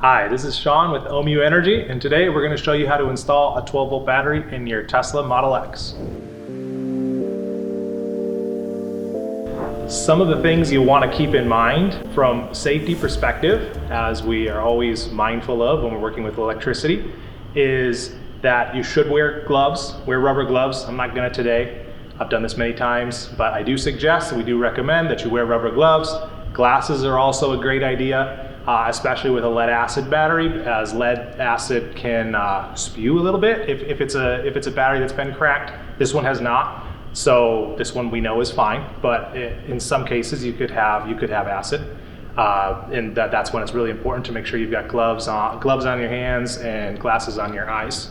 Hi, this is Sean with Ohmmu Energy, and today we're going to show you how to install a 12-volt battery in your Tesla Model X. Some of the things you want to keep in mind from a safety perspective, as we are always mindful of when we're working with electricity, is that you should wear gloves, wear rubber gloves. I'm not going to today. I've done this many times, but I do suggest, we do recommend that you wear rubber gloves. Glasses are also a great idea. Especially with a lead acid battery, as lead acid can spew a little bit if it's a battery that's been cracked. This one has not, so this one we know is fine. But in some cases, you could have acid, and that's when it's really important to make sure you've got gloves on your hands and glasses on your eyes.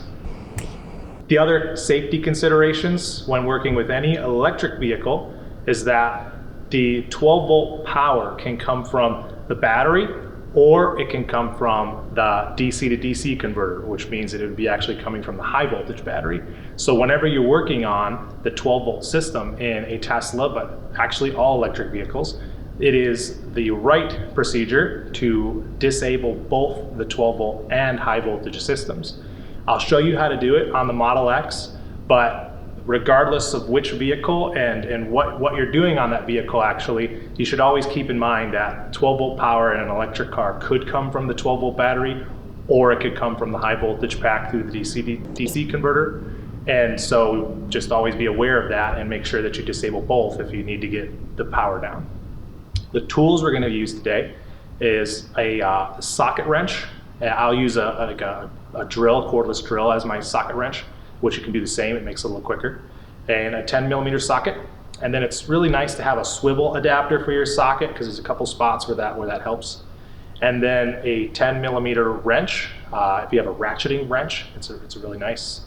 The other safety considerations when working with any electric vehicle is that the 12-volt power can come from the battery, or it can come from the DC to DC converter, which means that it would be actually coming from the high voltage battery. So whenever you're working on the 12-volt system in a Tesla, but actually all electric vehicles, it is the right procedure to disable both the 12-volt and high voltage systems. I'll show you how to do it on the Model X, but regardless of which vehicle and what you're doing on that vehicle, actually, you should always keep in mind that 12-volt power in an electric car could come from the 12-volt battery, or it could come from the high voltage pack through the DC converter. And so just always be aware of that and make sure that you disable both if you need to get the power down. The tools we're going to use today is a socket wrench. I'll use a drill, cordless drill, as my socket wrench, which you can do the same, it makes it a little quicker, and a 10mm socket. And then it's really nice to have a swivel adapter for your socket, because there's a couple spots where that helps. And then a 10mm wrench. If you have a ratcheting wrench, it's a really nice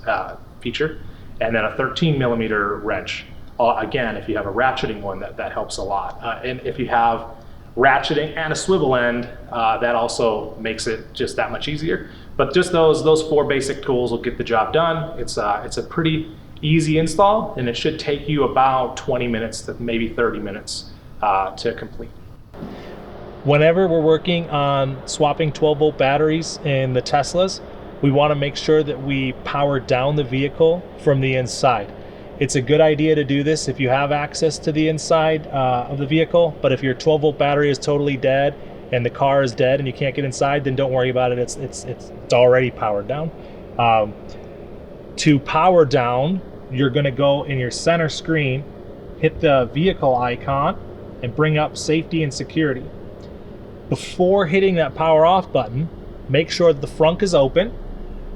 feature. And then a 13mm wrench. Again, if you have a ratcheting one, that helps a lot. And if you have ratcheting and a swivel end, that also makes it just that much easier. But just those four basic tools will get the job done. It's a pretty easy install, and it should take you about 20 minutes to maybe 30 minutes to complete. Whenever we're working on swapping 12-volt batteries in the Teslas, we want to make sure that we power down the vehicle from the inside. It's a good idea to do this if you have access to the inside of the vehicle, but if your 12-volt battery is totally dead and the car is dead and you can't get inside, then don't worry about it. It's already powered down. To power down, you're going to go in your center screen, hit the vehicle icon, and bring up safety and security. Before hitting that power off button, make sure that the frunk is open,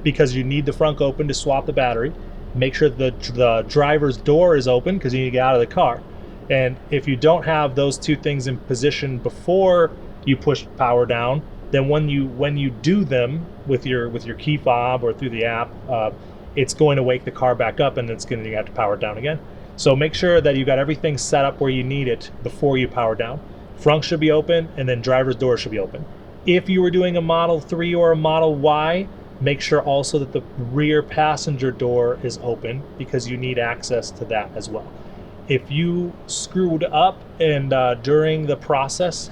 because you need the frunk open to swap the battery. Make sure the driver's door is open, because you need to get out of the car. And if you don't have those two things in position before you push power down, then when you do them with your key fob or through the app, it's going to wake the car back up, and it's going to have to power down again. So make sure that you got everything set up where you need it before you power down. Frunk should be open, and then driver's door should be open. If you were doing a Model 3 or a Model Y, make sure also that the rear passenger door is open, because you need access to that as well. If you screwed up and during the process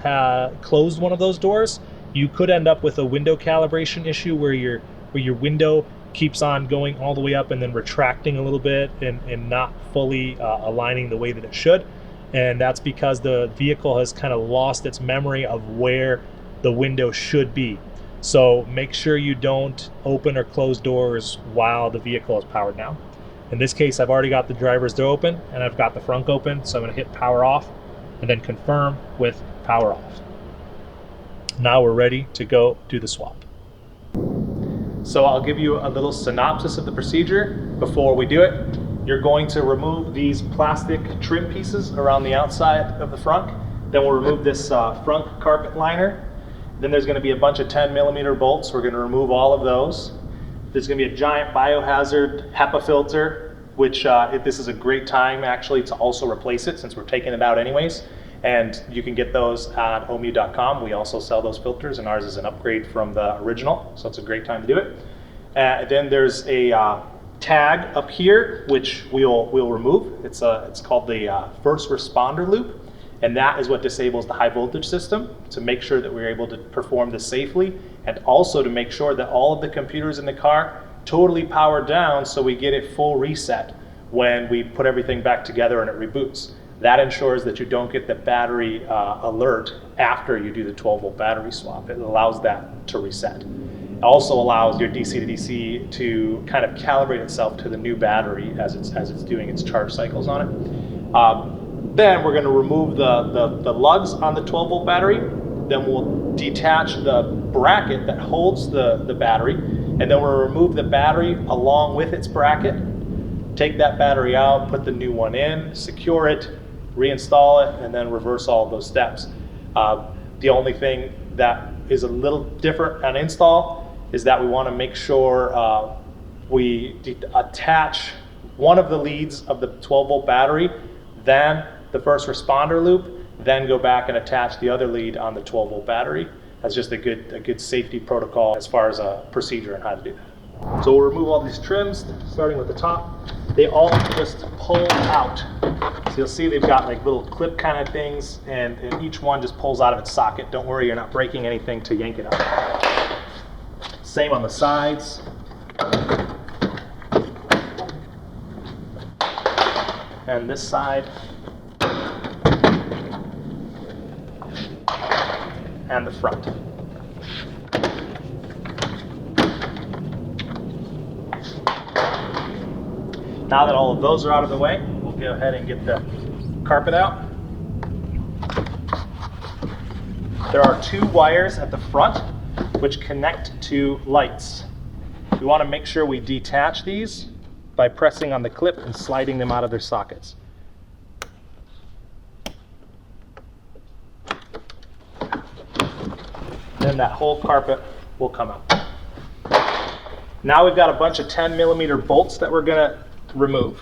closed one of those doors, you could end up with a window calibration issue where your window keeps on going all the way up and then retracting a little bit and not fully aligning the way that it should. And that's because the vehicle has kind of lost its memory of where the window should be. So make sure you don't open or close doors while the vehicle is powered down. In this case, I've already got the driver's door open and I've got the frunk open, so I'm going to hit power off and then confirm with power off. Now we're ready to go do the swap. So I'll give you a little synopsis of the procedure before we do it. You're going to remove these plastic trim pieces around the outside of the frunk. Then we'll remove this frunk carpet liner. Then there's going to be a bunch of 10mm bolts. We're going to remove all of those. There's going to be a giant biohazard HEPA filter, which this is a great time actually to also replace it, since we're taking it out anyways. And you can get those at ohmmu.com. We also sell those filters, and ours is an upgrade from the original, so it's a great time to do it. Then there's a tag up here, which we'll remove. It's called the first responder loop. And that is what disables the high voltage system, to make sure that we're able to perform this safely, and also to make sure that all of the computers in the car totally powered down so we get it full reset when we put everything back together and it reboots. That ensures that you don't get the battery alert after you do the 12-volt battery swap. It allows that to reset. It also allows your DC to DC to kind of calibrate itself to the new battery as it's doing its charge cycles on it. Then we're going to remove the lugs on the 12-volt battery. Then we'll detach the bracket that holds the battery, and then we'll remove the battery along with its bracket. Take that battery out, put the new one in, secure it, reinstall it, and then reverse all of those steps. The only thing that is a little different on install is that we want to make sure we attach one of the leads of the 12-volt battery, then the first responder loop, then go back and attach the other lead on the 12-volt battery. That's just a good safety protocol as far as a procedure and how to do that. So we'll remove all these trims, starting with the top. They all just pull out. So you'll see they've got like little clip kind of things, and each one just pulls out of its socket. Don't worry, you're not breaking anything to yank it out. Same on the sides. And this side. And the front. Now that all of those are out of the way, we'll go ahead and get the carpet out. There are two wires at the front which connect to lights. We want to make sure we detach these by pressing on the clip and sliding them out of their sockets. Then that whole carpet will come out. Now we've got a bunch of 10mm bolts that we're going to remove.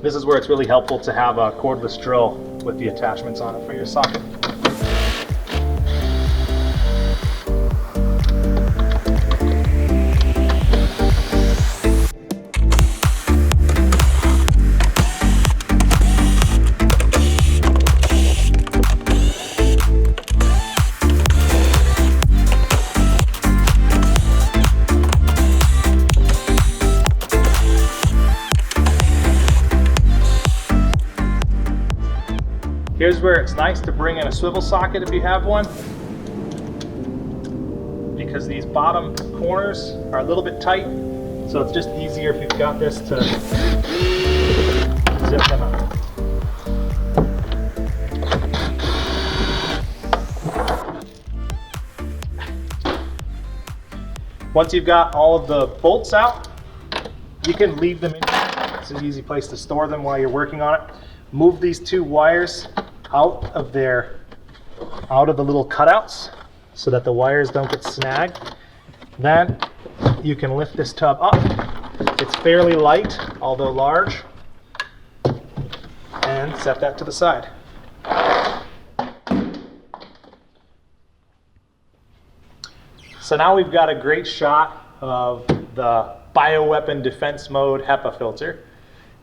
This is where it's really helpful to have a cordless drill with the attachments on it for your socket. Here's where it's nice to bring in a swivel socket if you have one, because these bottom corners are a little bit tight, so it's just easier if you've got this to zip them out. Once you've got all of the bolts out, you can leave them in here. It's an easy place to store them while you're working on it. Move these two wires out of the little cutouts so that the wires don't get snagged. Then you can lift this tub up. It's fairly light, although large, and set that to the side. So now we've got a great shot of the bioweapon defense mode HEPA filter.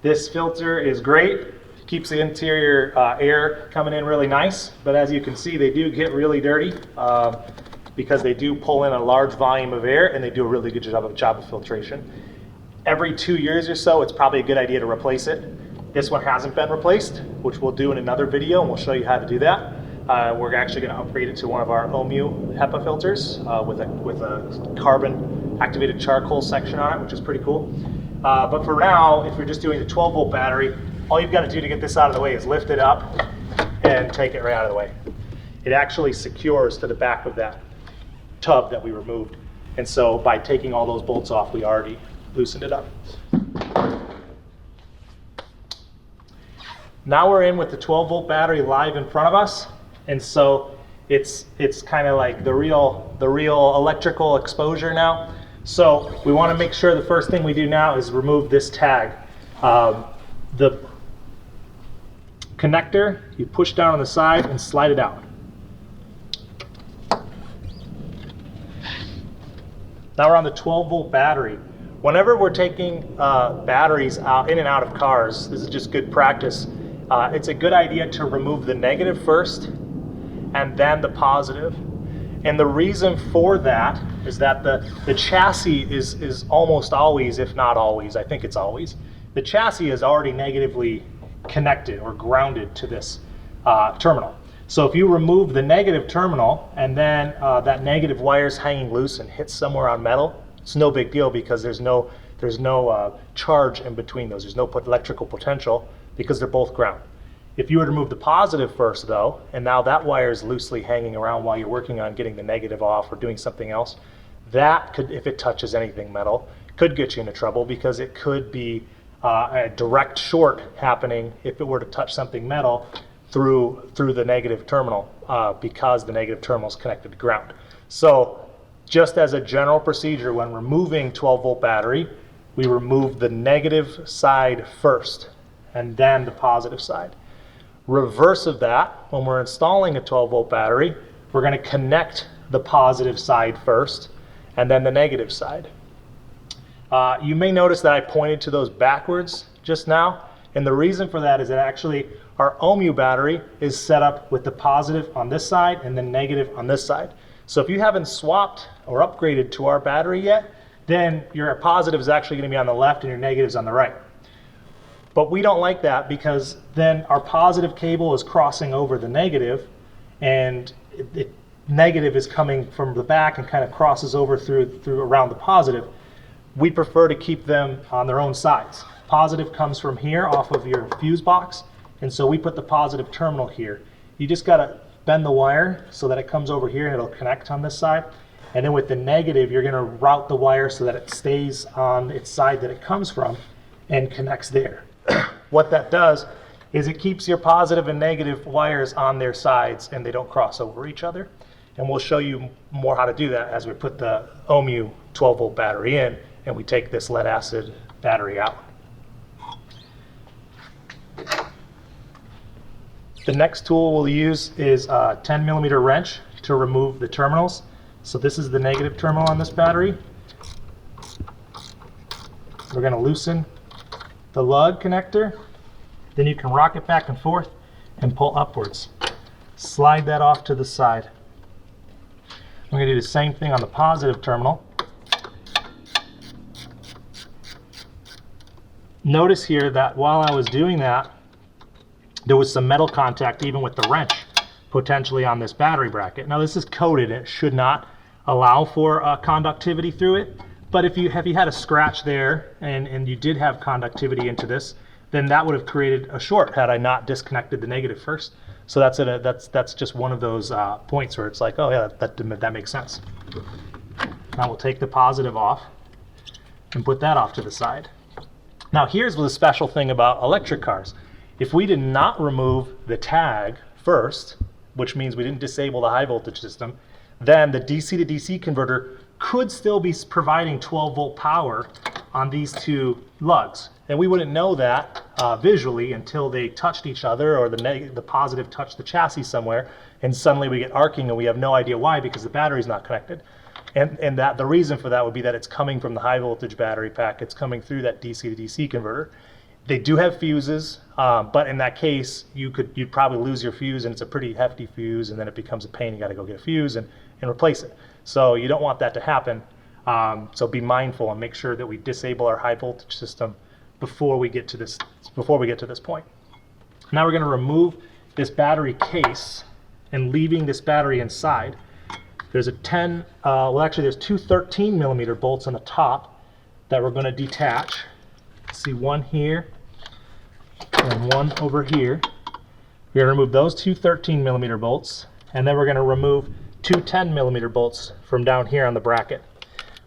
This filter is great. Keeps the interior air coming in really nice, but as you can see, they do get really dirty because they do pull in a large volume of air, and they do a really good job of filtration. Every 2 years or so, it's probably a good idea to replace it. This one hasn't been replaced, which we'll do in another video, and we'll show you how to do that. We're actually going to upgrade it to one of our Ohmmu HEPA filters with a carbon activated charcoal section on it, which is pretty cool. But for now, if you're just doing the 12-volt battery, all you've got to do to get this out of the way is lift it up and take it right out of the way. It actually secures to the back of that tub that we removed. And so by taking all those bolts off, we already loosened it up. Now we're in with the 12-volt battery live in front of us. And so it's kind of like the real electrical exposure now. So we want to make sure the first thing we do now is remove this tag. The connector, you push down on the side and slide it out. Now we're on the 12-volt battery. Whenever we're taking batteries out in and out of cars, this is just good practice. it's a good idea to remove the negative first and then the positive. And the reason for that is that the chassis is almost always, if not always, I think it's always, the chassis is already negatively connected or grounded to this terminal. So if you remove the negative terminal and then that negative wire is hanging loose and hits somewhere on metal, it's no big deal because there's no charge in between those. There's no electrical potential because they're both ground. If you were to remove the positive first though, and now that wire is loosely hanging around while you're working on getting the negative off or doing something else, that could, if it touches anything metal, could get you into trouble because it could be a direct short happening if it were to touch something metal through the negative terminal because the negative terminal is connected to ground. So just as a general procedure, when removing 12-volt battery, we remove the negative side first and then the positive side. Reverse of that, when we're installing a 12-volt battery, we're going to connect the positive side first and then the negative side. You may notice that I pointed to those backwards just now, and the reason for that is that actually our Ohmmu battery is set up with the positive on this side and the negative on this side. So if you haven't swapped or upgraded to our battery yet, then your positive is actually going to be on the left and your negative is on the right. But we don't like that because then our positive cable is crossing over the negative, and the negative is coming from the back and kind of crosses over through around the positive. We prefer to keep them on their own sides. Positive comes from here off of your fuse box, and so we put the positive terminal here. You just got to bend the wire so that it comes over here and it'll connect on this side. And then with the negative, you're going to route the wire so that it stays on its side that it comes from and connects there. What that does is it keeps your positive and negative wires on their sides and they don't cross over each other. And we'll show you more how to do that as we put the Ohmmu 12-volt battery in and we take this lead acid battery out. The next tool we'll use is a 10mm wrench to remove the terminals. So this is the negative terminal on this battery. We're going to loosen the lug connector, then you can rock it back and forth and pull upwards. Slide that off to the side. We're going to do the same thing on the positive terminal. Notice here that while I was doing that, there was some metal contact even with the wrench potentially on this battery bracket. Now this is coated, it should not allow for conductivity through it. But if you had a scratch there and you did have conductivity into this, then that would have created a short had I not disconnected the negative first. So that's just one of those points where it's like, oh yeah, that makes sense. Now we'll take the positive off and put that off to the side. Now here's the special thing about electric cars. If we did not remove the tag first, which means we didn't disable the high voltage system, then the DC to DC converter could still be providing 12-volt power on these two lugs. And we wouldn't know that visually until they touched each other or the positive touched the chassis somewhere, and suddenly we get arcing and we have no idea why because the battery's not connected. And that the reason for that would be that it's coming from the high voltage battery pack. It's coming through that DC to DC converter. They do have fuses, but in that case, you'd probably lose your fuse, and it's a pretty hefty fuse, and then it becomes a pain. You got to go get a fuse and replace it. So you don't want that to happen. So be mindful and make sure that we disable our high voltage system before we get to this point. Now we're going to remove this battery case and leaving this battery inside. There's there's two 13mm bolts on the top that we're going to detach. See one here and one over here. We're going to remove those two 13mm bolts, and then we're going to remove two 10mm bolts from down here on the bracket.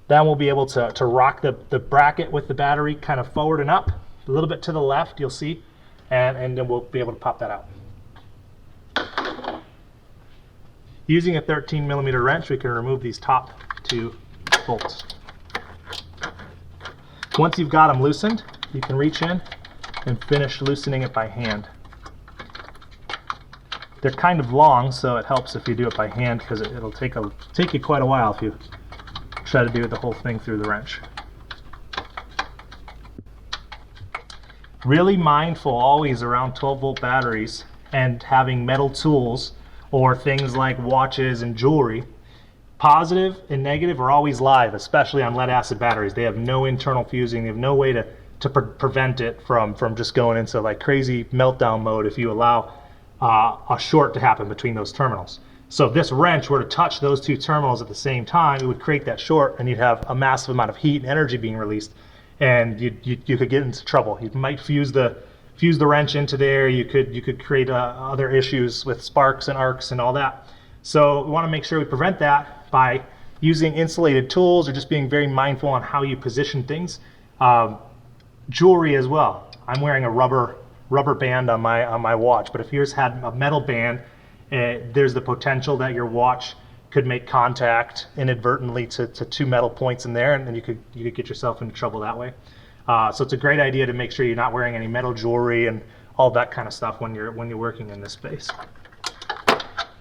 Then we'll be able to rock the bracket with the battery kind of forward and up, a little bit to the left, you'll see, and then we'll be able to pop that out. Using a 13mm wrench, we can remove these top two bolts. Once you've got them loosened, you can reach in and finish loosening it by hand. They're kind of long, so it helps if you do it by hand because it'll take you quite a while if you try to do the whole thing through the wrench. Really mindful always around 12-volt batteries and having metal tools or things like watches and jewelry. Positive and negative are always live, especially on lead acid batteries. They have no internal fusing. They have no way to prevent it from just going into like crazy meltdown mode if you allow a short to happen between those terminals. So if this wrench were to touch those two terminals at the same time, it would create that short, and you'd have a massive amount of heat and energy being released, and you could get into trouble. You might fuse the wrench into there. You could create other issues with sparks and arcs and all that. So we want to make sure we prevent that by using insulated tools or just being very mindful on how you position things. Jewelry as well. I'm wearing a rubber band on my watch, but if yours had a metal band, there's the potential that your watch could make contact inadvertently to two metal points in there, and then you could get yourself into trouble that way. So it's a great idea to make sure you're not wearing any metal jewelry and all that kind of stuff when you're working in this space.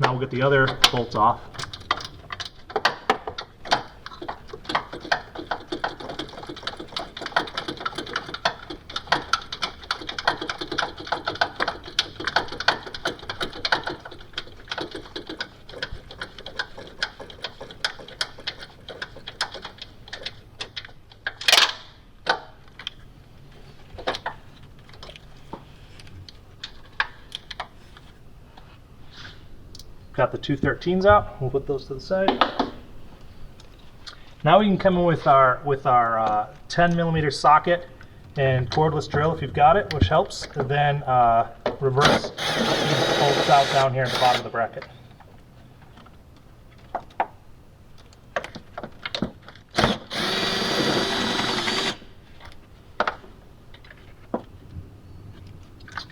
Now we'll get the other bolts off. Got the 213s out. We'll put those to the side. Now we can come in with our 10mm socket and cordless drill if you've got it, which helps. And then reverse these bolts out down here at the bottom of the bracket.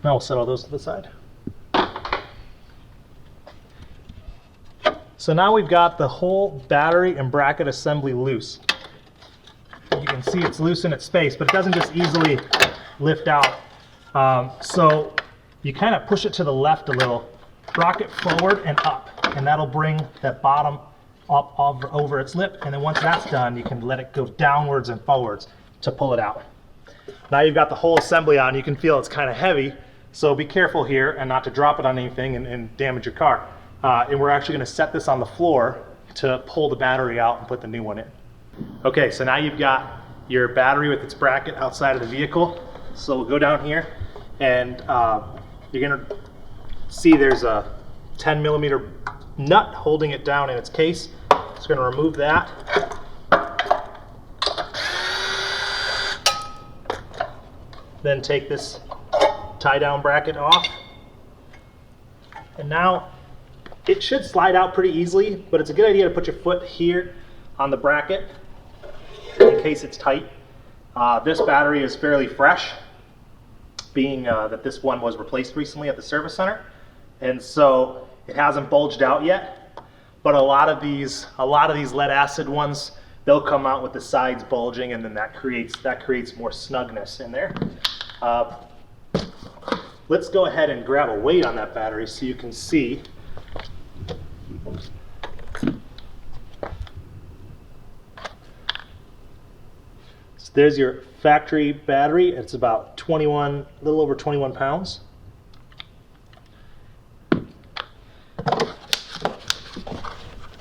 Now we'll set all those to the side. So now we've got the whole battery and bracket assembly loose. You can see it's loose in its space, but it doesn't just easily lift out. So you kind of push it to the left a little, rock it forward and up, and that'll bring that bottom up over its lip. And then once that's done, you can let it go downwards and forwards to pull it out. Now you've got the whole assembly on. You can feel it's kind of heavy, so be careful here and not to drop it on anything and damage your car. And we're actually going to set this on the floor to pull the battery out and put the new one in. Okay, so now you've got your battery with its bracket outside of the vehicle. So we'll go down here, and you're going to see there's a 10mm nut holding it down in its case. Just going to remove that. Then take this tie down bracket off. And now it should slide out pretty easily, but it's a good idea to put your foot here on the bracket in case it's tight. This battery is fairly fresh, being that this one was replaced recently at the service center, and so it hasn't bulged out yet. But a lot of these lead acid ones, they'll come out with the sides bulging, and then that creates more snugness in there. Let's go ahead and grab a weight on that battery so you can see. So there's your factory battery. It's about a little over 21 pounds.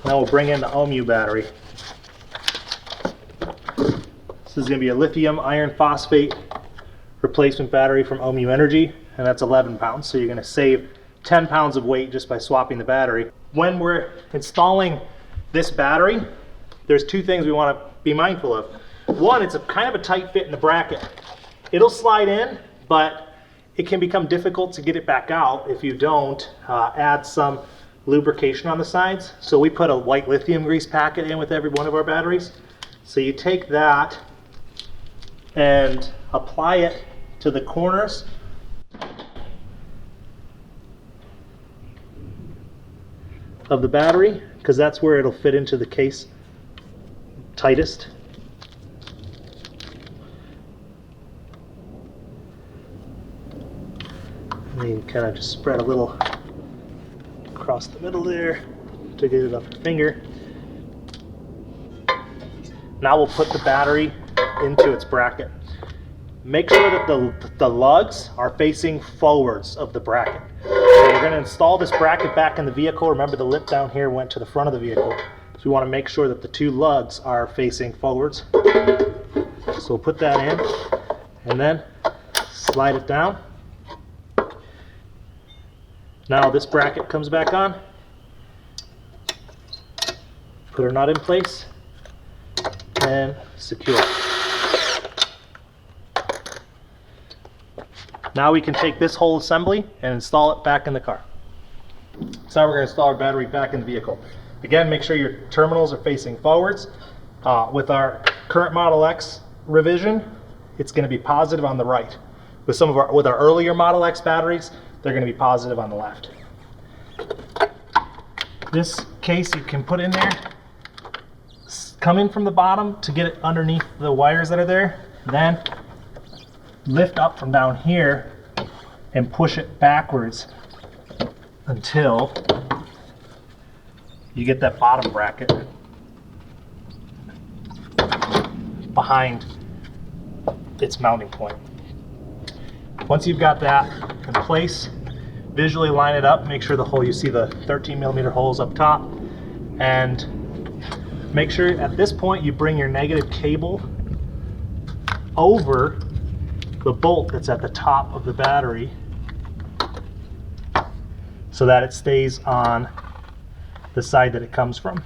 Now we'll bring in the Ohmmu battery. This is going to be a lithium iron phosphate replacement battery from Ohmmu Energy, and that's 11 pounds. So you're going to save 10 pounds of weight just by swapping the battery. When we're installing this battery, there's two things we want to be mindful of. One, it's a kind of a tight fit in the bracket. It'll slide in, but it can become difficult to get it back out if you don't add some lubrication on the sides. So we put a white lithium grease packet in with every one of our batteries. So you take that and apply it to the corners of the battery, because that's where it'll fit into the case tightest. And then you kind of just spread a little across the middle there to get it off your finger. Now we'll put the battery into its bracket. make sure that the lugs are facing forwards of the bracket. So we're going to install this bracket back in the vehicle. Remember, the lip down here went to the front of the vehicle. So we want to make sure that the two lugs are facing forwards. So we'll put that in and then slide it down. Now this bracket comes back on. Put our nut in place and secure. Now we can take this whole assembly and install it back in the car. So now we're going to install our battery back in the vehicle. Again, make sure your terminals are facing forwards. With our current Model X revision, it's going to be positive on the right. With our earlier Model X batteries, they're going to be positive on the left. This case you can put in there, come in from the bottom to get it underneath the wires that are there, then lift up from down here and push it backwards until you get that bottom bracket behind its mounting point. Once you've got that in place, visually line it up, make sure the hole, you see the 13mm holes up top, and make sure at this point you bring your negative cable over the bolt that's at the top of the battery so that it stays on the side that it comes from.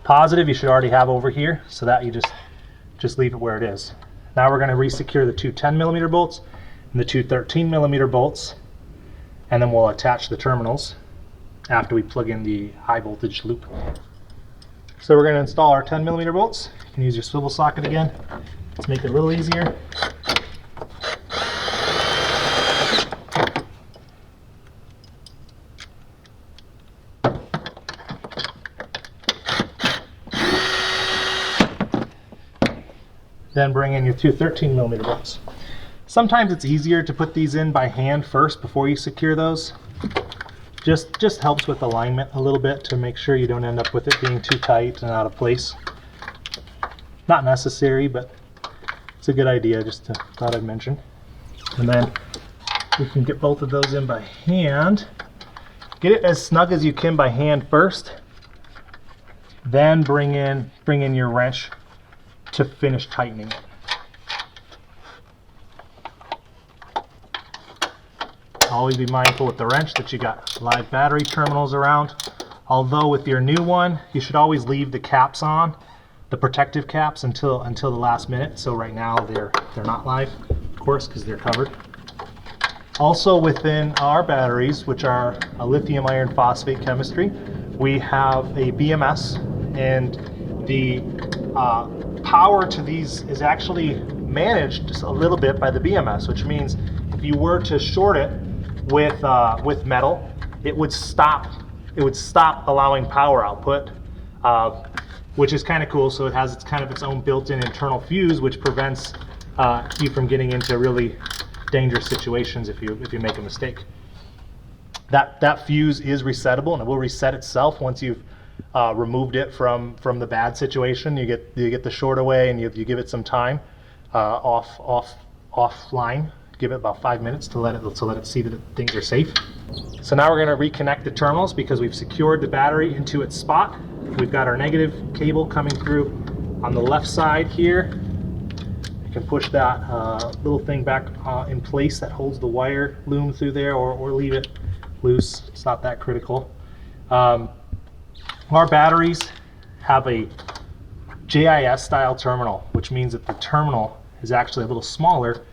Positive you should already have over here, so that you just leave it where it is. Now we're going to re-secure the two 10mm bolts and the two 13mm bolts, and then we'll attach the terminals after we plug in the high voltage loop. So we're going to install our 10mm bolts. You can use your swivel socket again. Let's make it a little easier. Then bring in your two 13mm bolts. Sometimes it's easier to put these in by hand first before you secure those. Just helps with alignment a little bit to make sure you don't end up with it being too tight and out of place. Not necessary, but it's a good idea, just thought I'd mention. And then we can get both of those in by hand. Get it as snug as you can by hand first. Then bring in your wrench to finish tightening it. Always be mindful with the wrench that you got live battery terminals around. Although with your new one, you should always leave the caps on, the protective caps, until the last minute. So right now they're not live, of course, because they're covered. Also within our batteries, which are a lithium iron phosphate chemistry, we have a BMS, and the power to these is actually managed just a little bit by the BMS, which means if you were to short it with metal, it would stop allowing power output, which is kind of cool. So it has its own built-in internal fuse, which prevents you from getting into really dangerous situations if you make a mistake. That fuse is resettable, and it will reset itself once you've removed it from the bad situation. You get the short away, and you give it some time offline. Give it about 5 minutes to let it see that things are safe. So now we're going to reconnect the terminals because we've secured the battery into its spot. We've got our negative cable coming through on the left side here. You can push that little thing back in place that holds the wire loom through there, or leave it loose. It's not that critical. Our batteries have a JIS style terminal, which means that the terminal is actually a little smaller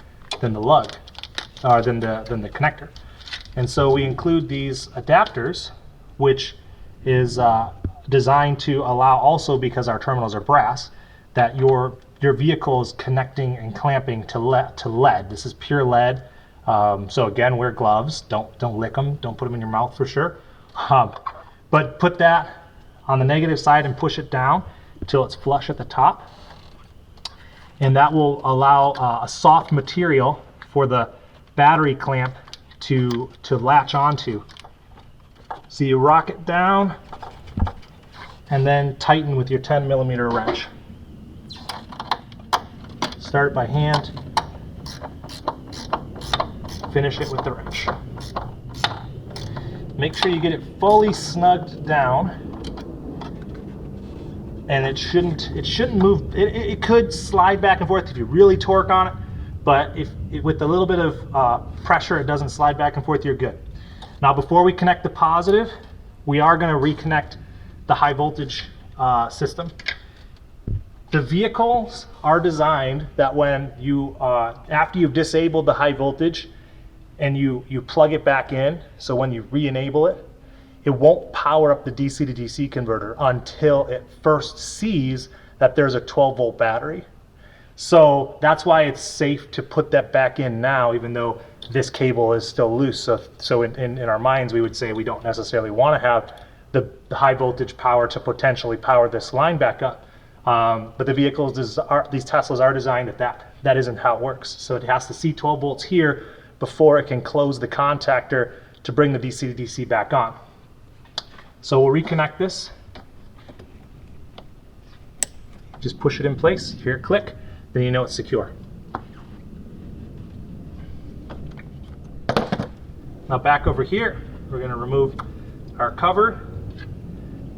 than the lug, than the connector. And so we include these adapters, which is designed to allow, also because our terminals are brass, that your vehicle is connecting and clamping to lead. This is pure lead. So again, wear gloves. Don't lick them. Don't put them in your mouth for sure. But put that on the negative side and push it down until it's flush at the top. And that will allow a soft material for the battery clamp to latch onto. So you rock it down and then tighten with your 10mm wrench. Start by hand, finish it with the wrench. Make sure you get it fully snugged down, and it shouldn't move. It could slide back and forth if you really torque on it, but with a little bit of pressure, it doesn't slide back and forth. You're good. Now, before we connect the positive, we are going to reconnect the high voltage system. The vehicles are designed that when you, after you've disabled the high voltage and you plug it back in, so when you re-enable it, it won't power up the DC to DC converter until it first sees that there's a 12-volt battery. So that's why it's safe to put that back in now, even though this cable is still loose. So in our minds, we would say we don't necessarily want to have the high voltage power to potentially power this line back up. But the vehicles, these Teslas are designed that isn't how it works. So it has to see 12 volts here before it can close the contactor to bring the DC to DC back on. So we'll reconnect this. Just push it in place, hear it click, then you know it's secure. Now back over here, we're going to remove our cover,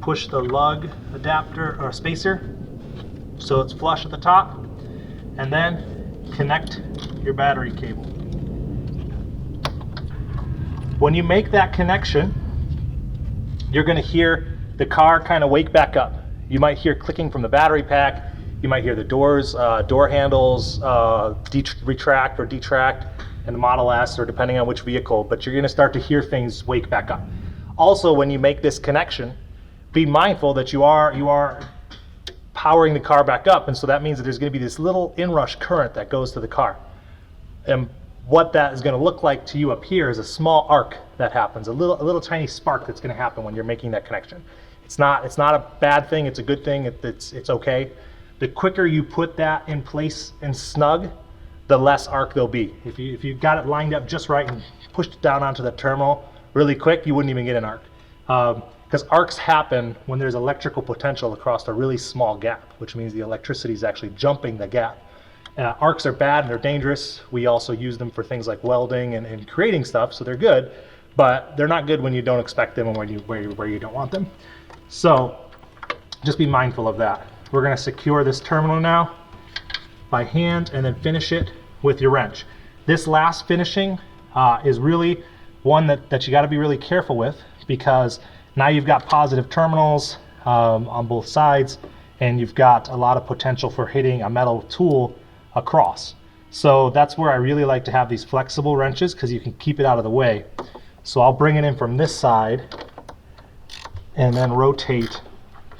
push the lug adapter or spacer so it's flush at the top, and then connect your battery cable. When you make that connection, you're going to hear the car kind of wake back up. You might hear clicking from the battery pack, you might hear the doors, door handles retract or detract in the Model S, or depending on which vehicle, but you're going to start to hear things wake back up. Also, when you make this connection, be mindful that you are powering the car back up, and so that means that there's going to be this little inrush current that goes to the car. And what that is going to look like to you up here is a small arc that happens, a little tiny spark that's going to happen when you're making that connection. It's not a bad thing, it's a good thing, it's okay. The quicker you put that in place and snug, the less arc there'll be. If you got it lined up just right and pushed it down onto the terminal really quick, you wouldn't even get an arc. Because arcs happen when there's electrical potential across a really small gap, which means the electricity is actually jumping the gap. Arcs are bad and they're dangerous. We also use them for things like welding and creating stuff, so they're good, but they're not good when you don't expect them and where you don't want them. So just be mindful of that. We're going to secure this terminal now by hand and then finish it with your wrench. This last finishing is really one that you got to be really careful with, because now you've got positive terminals on both sides, and you've got a lot of potential for hitting a metal tool across. So that's where I really like to have these flexible wrenches, because you can keep it out of the way. So I'll bring it in from this side and then rotate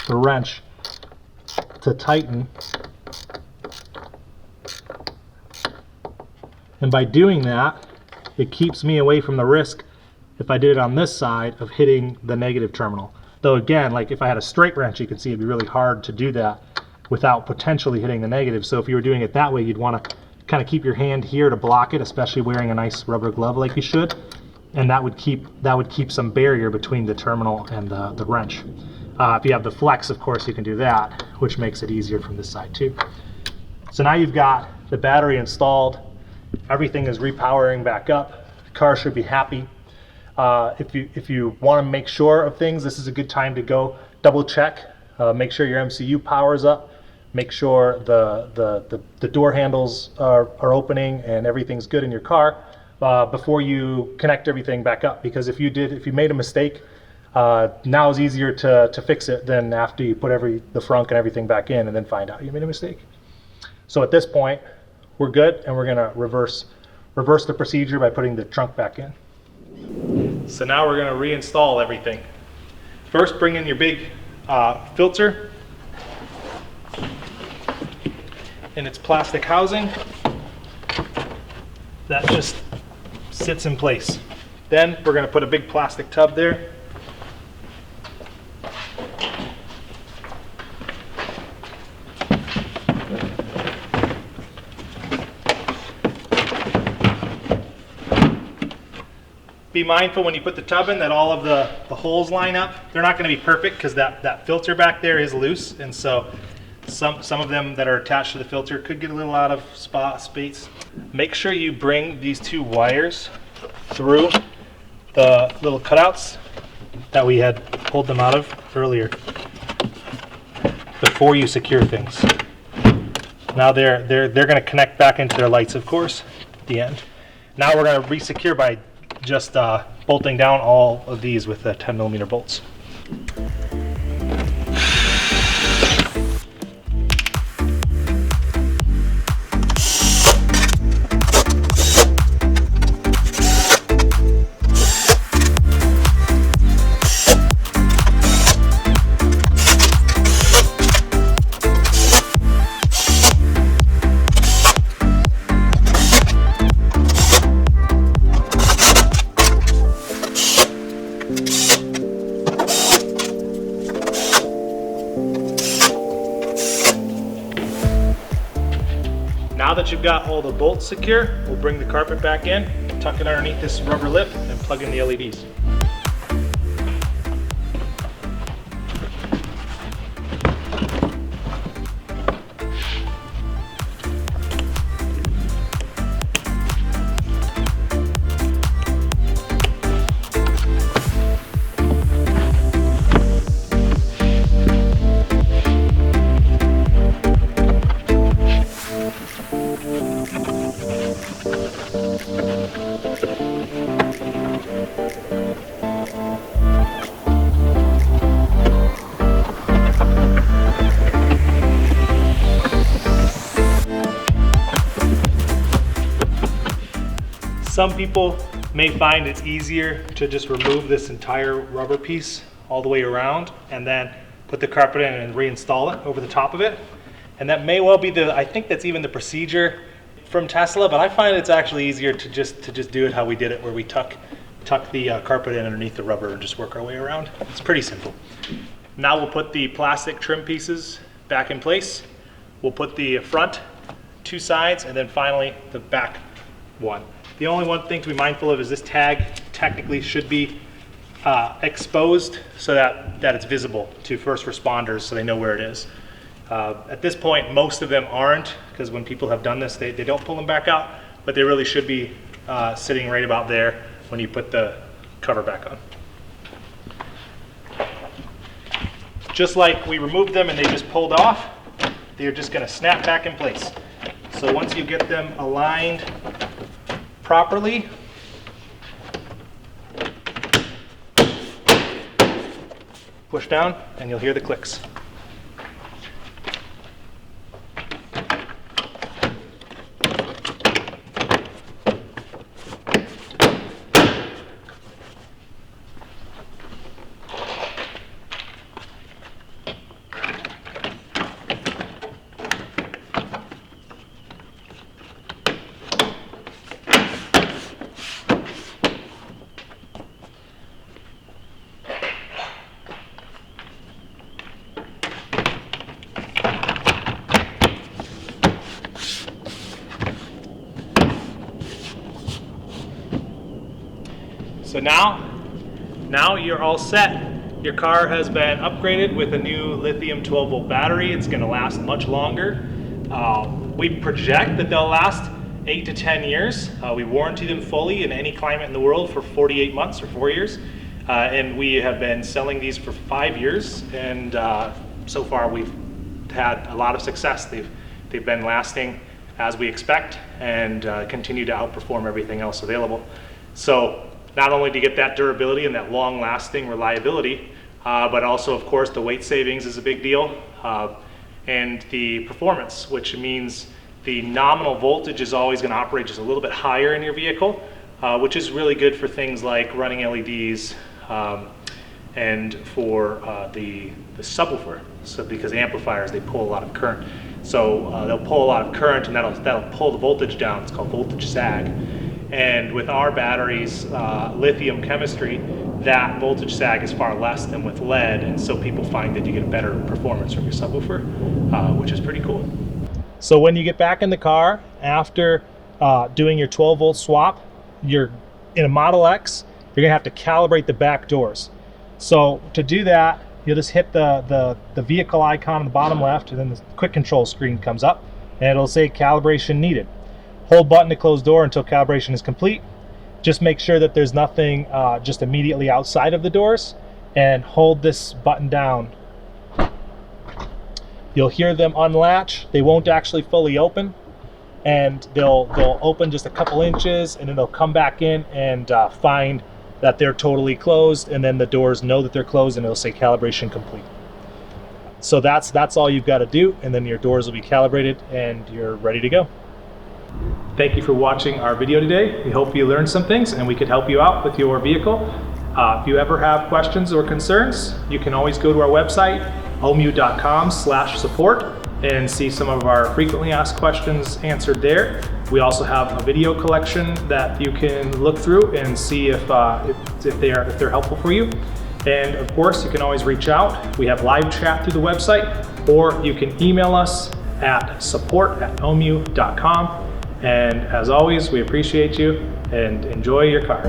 the wrench to tighten. And by doing that, it keeps me away from the risk, if I did it on this side, of hitting the negative terminal. Though again, like if I had a straight wrench, you can see it'd be really hard to do that without potentially hitting the negative. So if you were doing it that way, you'd want to kind of keep your hand here to block it, especially wearing a nice rubber glove like you should, and that would keep some barrier between the terminal and the wrench. If you have the flex, of course, you can do that, which makes it easier from this side too. So now you've got the battery installed, everything is repowering back up, the car should be happy. If you want to make sure of things, this is a good time to go double check, make sure your MCU powers up, make sure the door handles are opening and everything's good in your car before you connect everything back up. Because if you made a mistake, now is easier to fix it than after you put the frunk and everything back in and then find out you made a mistake. So at this point, we're good, and we're going to reverse the procedure by putting the trunk back in. So now we're going to reinstall everything. First, bring in your big filter in its plastic housing. That just sits in place. Then we're going to put a big plastic tub there. Be mindful when you put the tub in that all of the holes line up. They're not going to be perfect because that filter back there is loose, and so some of them that are attached to the filter could get a little out of space. Make sure you bring these two wires through the little cutouts that we had pulled them out of earlier before you secure things. Now they're going to connect back into their lights, of course, at the end. Now we're going to re-secure by just bolting down all of these with the 10mm bolts. Now that you've got all the bolts secure, we'll bring the carpet back in, tuck it underneath this rubber lip, and plug in the LEDs. Some people may find it's easier to just remove this entire rubber piece all the way around and then put the carpet in and reinstall it over the top of it. And that may well be I think that's even the procedure from Tesla, but I find it's actually easier to just do it how we did it, where we tuck the carpet in underneath the rubber and just work our way around. It's pretty simple. Now we'll put the plastic trim pieces back in place. We'll put the front two sides and then finally the back one. The only one thing to be mindful of is this tag technically should be exposed so that it's visible to first responders so they know where it is. At this point, most of them aren't, because when people have done this, they don't pull them back out, but they really should be sitting right about there when you put the cover back on. Just like we removed them and they just pulled off, they're just going to snap back in place. So once you get them aligned properly, push down and you'll hear the clicks. So now you're all set. Your car has been upgraded with a new lithium 12-volt battery. It's going to last much longer. We project that they'll last 8 to 10 years. We warranty them fully in any climate in the world for 48 months or 4 years. And we have been selling these for 5 years. And so far we've had a lot of success. They've been lasting as we expect and continue to outperform everything else available. So not only to get that durability and that long-lasting reliability, but also, of course, the weight savings is a big deal, and the performance, which means the nominal voltage is always going to operate just a little bit higher in your vehicle, which is really good for things like running LEDs and for the subwoofer. So because amplifiers, they pull a lot of current. So they'll pull a lot of current, and that'll pull the voltage down. It's called voltage sag. And with our batteries, lithium chemistry, that voltage sag is far less than with lead, and so people find that you get better performance from your subwoofer, which is pretty cool. So when you get back in the car after doing your 12-volt swap, you're in a Model X, you're gonna have to calibrate the back doors. So to do that, you'll just hit the vehicle icon on the bottom left, and then the quick control screen comes up, and it'll say calibration needed. Hold button to close door until calibration is complete. Just make sure that there's nothing just immediately outside of the doors, and hold this button down. You'll hear them unlatch. They won't actually fully open, and they'll open just a couple inches, and then they'll come back in and find that they're totally closed, and then the doors know that they're closed, and it'll say calibration complete. So that's all you've got to do, and then your doors will be calibrated and you're ready to go. Thank you for watching our video today. We hope you learned some things and we could help you out with your vehicle. If you ever have questions or concerns, you can always go to our website, ohmmu.com/support, and see some of our frequently asked questions answered there. We also have a video collection that you can look through and see if they're helpful for you. And of course, you can always reach out. We have live chat through the website, or you can email us at support@ohmmu.com. And as always, we appreciate you and enjoy your car.